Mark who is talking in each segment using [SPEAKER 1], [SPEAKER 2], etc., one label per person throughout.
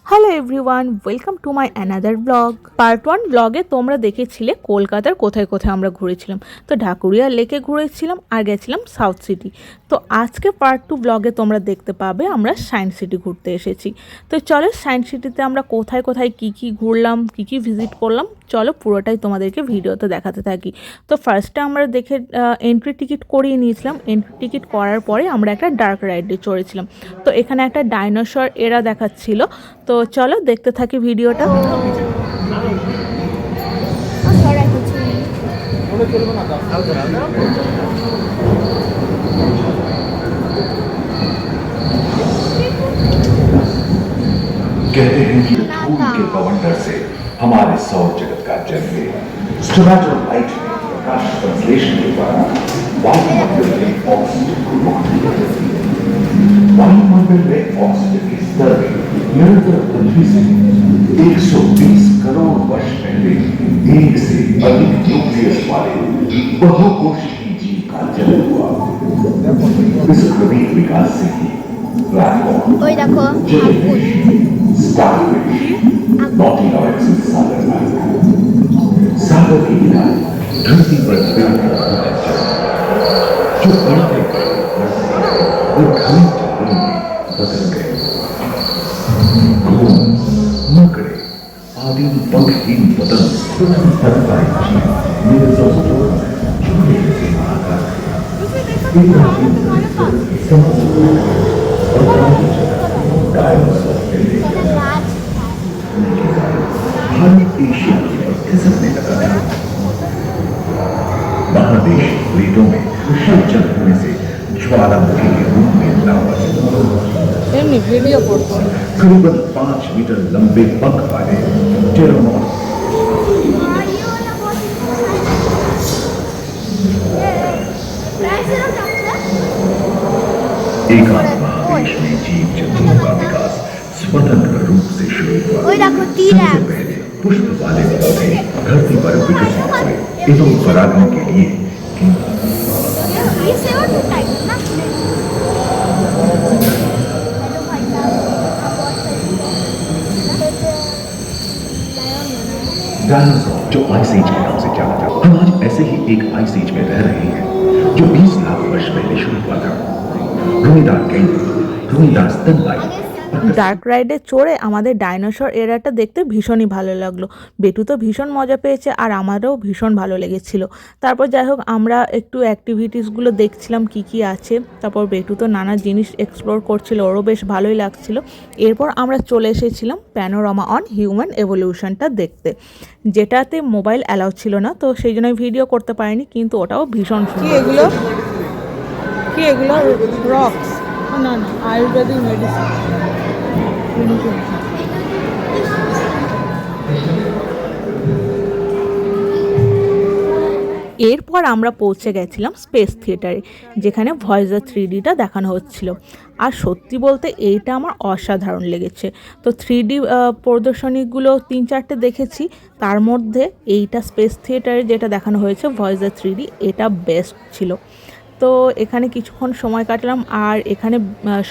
[SPEAKER 1] Hello everyone, welcome to my another blog. Part 1 ব্লগে তোমরা দেখেছিলে কলকাতার কোথায় কোথায় আমরা ঘুরেছিলাম। তো ঢাকুরিয়া লেকে ঘুরেছিলাম আর গেছিলাম সাউথ সিটি। তো আজকে পার্ট 2 ব্লগে তোমরা দেখতে পাবে আমরা সায়েন্স সিটি ঘুরতে এসেছি। তো চলো সায়েন্স সিটিতে আমরা কোথায় কোথায় কী ঘুরলাম, কী ভিজিট করলাম, চলো পুরোটাই তোমাদেরকে ভিডিওতে দেখাতে থাকি। তো ফার্স্টে আমরা দেখে এন্ট্রি টিকিট করিয়ে নিয়েছিলাম। এন্ট্রি টিকিট করার পরে আমরা একটা ডার্ক রাইডে চড়েছিলাম। তো এখানে একটা ডাইনোসর এরা দেখাচ্ছিল। তো চলো দেখতে থাকি ভিডিওটা।
[SPEAKER 2] कहते हैं कि धूल के बवंडर से हमारे सौर जगत का जन्म है। स्टोमेटो लाइट में प्रकाश संश्लेषण के द्वारा वायुमंडल में ऑक्सीजन को मुक्त किया जाती है। वायुमंडल में ऑक्सीजन के स्तर में निरंतर वृद्धि से 120 करोड़ वर्ष पहले एक से अधिक न्यूक्लियस वाले बहुकोशिकीय जीव का जन्म हुआ। इस क्रमिक विकास से ही
[SPEAKER 3] ওই দেখো
[SPEAKER 2] सागर के किनारे धरती पर जो बड़े वो घनी जंगलों में बदल गए। मकड़े आदि पंखहीन बदन मेरे दोस्तों झूले से आकर एशिया खिसकने लगा था। महादेश प्लेटों में हलचल होने से ज्वालामुखी के रूप में लावा करीबन 5 मीटर लंबे पंख वाले टेरोनॉट एकांत महादेश में जीव जंतुओं का विकास स्वतंत्र रूप से शुरू हुआ। सबसे पहले पुष्प वाले पौधे धरती पर विकसित हुए एवं परागण के लिए डायनासोर जो आइस एज के नाम से जाना जाता। हम आज ऐसे ही एक आइस एज में रह रहे हैं जो 20 लाख वर्ष पहले शुरू हुआ था। रुईदार केंद्र, रुईदार स्तनपायी।
[SPEAKER 1] ডার্ক রাইডে চড়ে আমাদের ডাইনোসর এরাটা দেখতে ভীষণই ভালো লাগলো। বেটু তো ভীষণ মজা পেয়েছে আর আমারও ভীষণ ভালো লেগেছিল। তারপর যাই হোক আমরা একটু অ্যাক্টিভিটিসগুলো দেখছিলাম কি আছে। তারপর বেটু তো নানা জিনিস এক্সপ্লোর করছিল, ওরও বেশ ভালোই লাগছিল। এরপর আমরা চলে এসেছিলাম প্যানোরামা অন হিউম্যান এভলিউশনটা দেখতে, যেটাতে মোবাইল অ্যালাউ ছিল না, তো সেই জন্য ভিডিও করতে পারিনি, কিন্তু ওটাও ভীষণ সুন্দর। কি এগুলো রক্স? না আয়ুর্বেদিক মেডিসিন। এরপর আমরা পৌঁছে গেছিলাম স্পেস থিয়েটারে, যেখানে ভয়েজার 3Dটা দেখানো হচ্ছিল। আর সত্যি বলতে এইটা আমার অসাধারণ লেগেছে। তো 3D প্রদর্শনীগুলো 3-4টে দেখেছি, তার মধ্যে এইটা স্পেস থিয়েটারে যেটা দেখানো হয়েছে ভয়েজার 3D, এটা বেস্ট ছিল। তো এখানে কিছুক্ষণ সময় কাটালাম, আর এখানে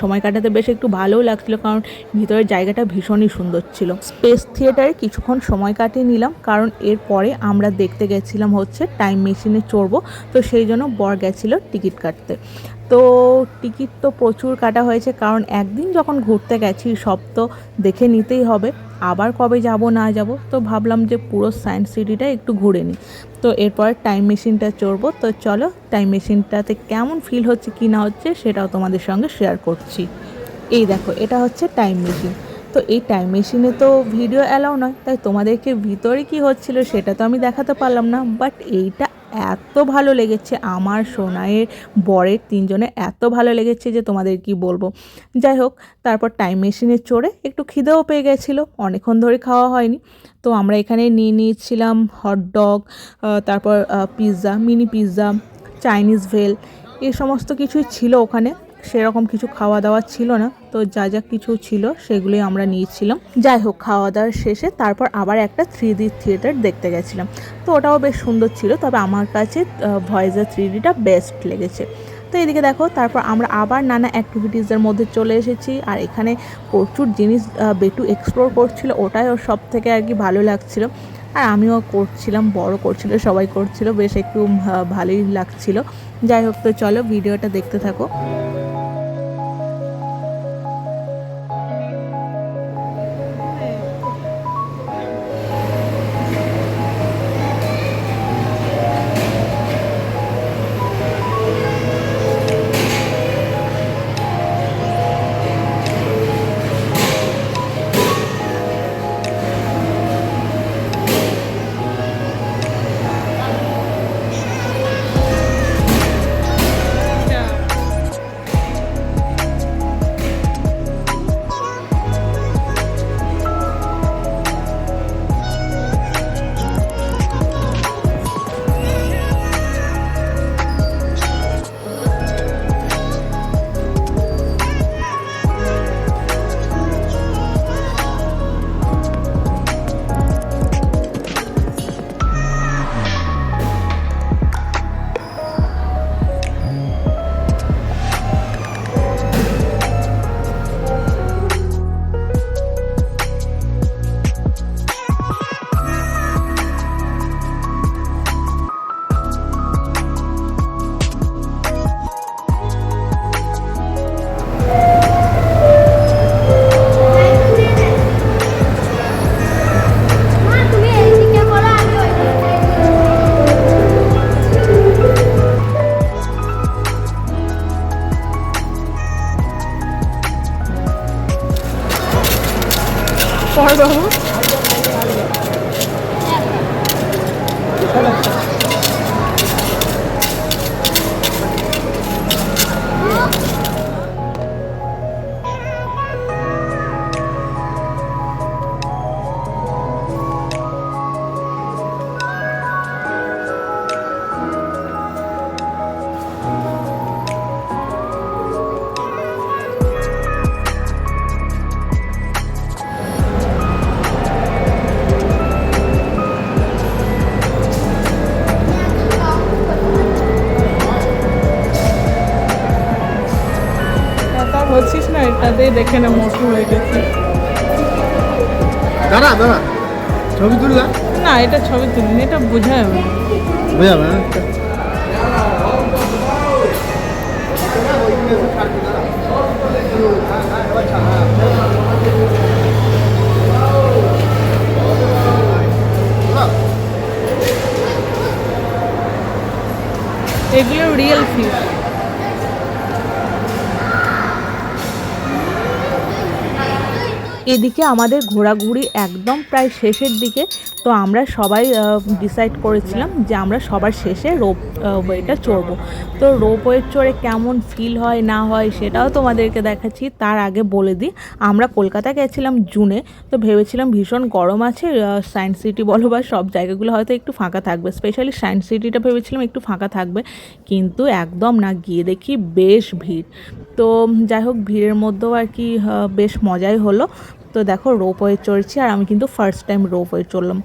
[SPEAKER 1] সময় কাটাতে বেশ একটু ভালোও লাগছিল, কারণ ভিতরের জায়গাটা ভীষণই সুন্দর ছিল। স্পেস থিয়েটারে কিছুক্ষণ সময় কাটিয়ে নিলাম, কারণ এরপরে আমরা দেখতে গেছিলাম হচ্ছে টাইম মেশিনে চড়বো। তো সেই জন্য বর গেছিল টিকিট কাটতে। তো টিকিট তো প্রচুর কাটা হয়েছে, কারণ একদিন যখন ঘুরতে গেছি সব তো দেখে নিতেই হবে। আবার কবে যাব না যাব, তো ভাবলাম যে পুরো সায়েন্স সিটিটা একটু ঘুরে নিই। তো এরপর টাইম মেশিনটা চড়বো। তো চলো টাইম মেশিনটাতে কেমন ফিল হচ্ছে কি না হচ্ছে সেটাও তোমাদের সঙ্গে শেয়ার করছি। এই দেখো, এটা হচ্ছে টাইম মেশিন। তো এই টাইম মেশিনে তো ভিডিও অ্যালাউ নয়, তাই তোমাদেরকে ভিতরে কি হচ্ছিল সেটা তো আমি দেখাতে পারলাম না। বাট এইটা এত ভালো লেগেছে আমার, সোনাইয়ের, বরের, 3জনের এত ভালো লেগেছে যে তোমাদের কি বলবো। যাই হোক, তারপর টাইম মেশিনে চড়ে একটু খিদেও পেয়ে গেছিলো, অনেকক্ষণ ধরে খাওয়া হয়নি। তো আমরা এখানে নিয়ে নিয়েছিলাম হটডগ, তারপর পিৎজা, মিনি পিৎজা, চাইনিজ ভেল, এই সমস্ত কিছুই ছিল ওখানে। সেরকম কিছু খাওয়া দাওয়া ছিল না, তো যা কিছু ছিল সেগুলোই আমরা নিয়েছিলাম। যাই হোক, খাওয়া দাওয়ার শেষে তারপর আবার একটা 3D থিয়েটার দেখতে গেছিলাম। তো ওটাও বেশ সুন্দর ছিল, তবে আমার কাছে ভয়েজার 3Dটা বেস্ট লেগেছে। তো এদিকে দেখো তারপর আমরা আবার নানা অ্যাক্টিভিটিসের মধ্যে চলে এসেছি। আর এখানে প্রচুর জিনিস বেটু এক্সপ্লোর করছিল, ওটাই ওর সব থেকে আর কি ভালো লাগছিল। আর আমিও করছিলাম, বড় করছিল, সবাই করছিল, বেশ একটু ভালোই লাগছিল। যাই হোক, তো চলো ভিডিওটা দেখতে থাকো।
[SPEAKER 3] মা তুমি এইদিকে বলো, আমি ওইদিকে।
[SPEAKER 1] বলছিস না, এটাতে দেখে না মোটু হয়ে গেছে।
[SPEAKER 4] দাঁড়া দাঁড়া, ছবি তুললা?
[SPEAKER 1] না, এটা ছবি তুলিনি, এটা বোঝা যাবে না।
[SPEAKER 4] বোঝা যাবে না।
[SPEAKER 1] এগুলো রিয়েল ফিশ। এদিকে আমাদের ঘোরাঘুরি একদম প্রায় শেষের দিকে। তো আমরা সবাই ডিসাইড করেছিলাম যে আমরা সবার শেষে রোপওয়েটা চড়বো। তো রোপওয়ে চড়ে কেমন ফিল হয় না হয় সেটাও তোমাদেরকে দেখাচ্ছি। তার আগে বলে দিই, আমরা কলকাতা গেছিলাম জুনে, তো ভেবেছিলাম ভীষণ গরম আছে, সায়েন্স সিটি বলো বা সব জায়গাগুলো হয়তো একটু ফাঁকা থাকবে, স্পেশালি সায়েন্স সিটিটা ভেবেছিলাম একটু ফাঁকা থাকবে, কিন্তু একদম না, গিয়ে দেখি বেশ ভিড়। তো যাই হোক, ভিড়ের মধ্যেও আর কি বেশ মজাই হলো। তো দেখো রোপওয়ে চড়ছি, আর আমি কিন্তু ফার্স্ট টাইম রোপওয়ে চড়লাম।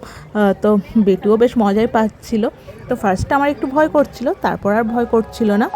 [SPEAKER 1] তো বেটুও বেশ মজাই পাচ্ছিল। তো ফার্স্টে আমার একটু ভয় করছিল, তারপর আর ভয় করছিল না।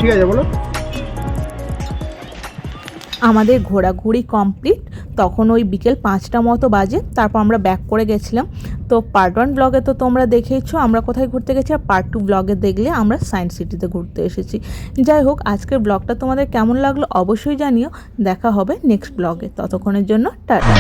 [SPEAKER 4] ঠিক আছে বলো।
[SPEAKER 1] আমাদের ঘোরাঘুরি কমপ্লিট, তখন ওই বিকেল 5টা মতো বাজে। তারপর আমরা ব্যাক করে গেছিলাম। তো পার্ট 1 ব্লগে তো তোমরা দেখেইছো আমরা কোথায় ঘুরতে গেছি, আর পার্ট 2 ব্লগে দেখলে আমরা সায়েন্স সিটিতে ঘুরতে এসেছি। যাই হোক, আজকের ব্লগটা তোমাদের কেমন লাগলো অবশ্যই জানিও। দেখা হবে নেক্সট ব্লগে, ততক্ষণের জন্য টাটা।